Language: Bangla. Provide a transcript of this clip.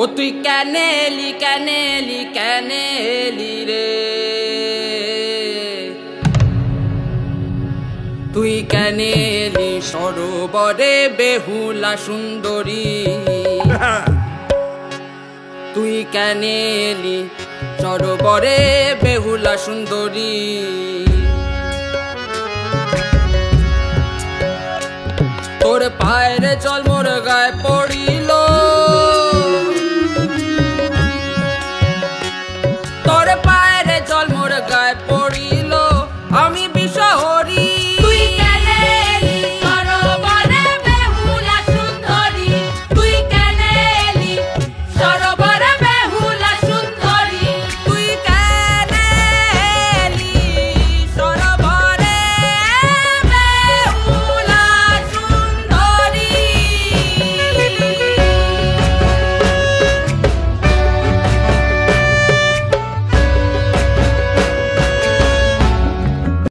তুই কেন এলি কেন এলি কেন এলি রে তুই কেন এলি সরোবরে বেহুলা সুন্দরী তুই কেন এলি সরোবরে বেহুলা সুন্দরী তোর পায়ের জল মোর গায়ে পড়িল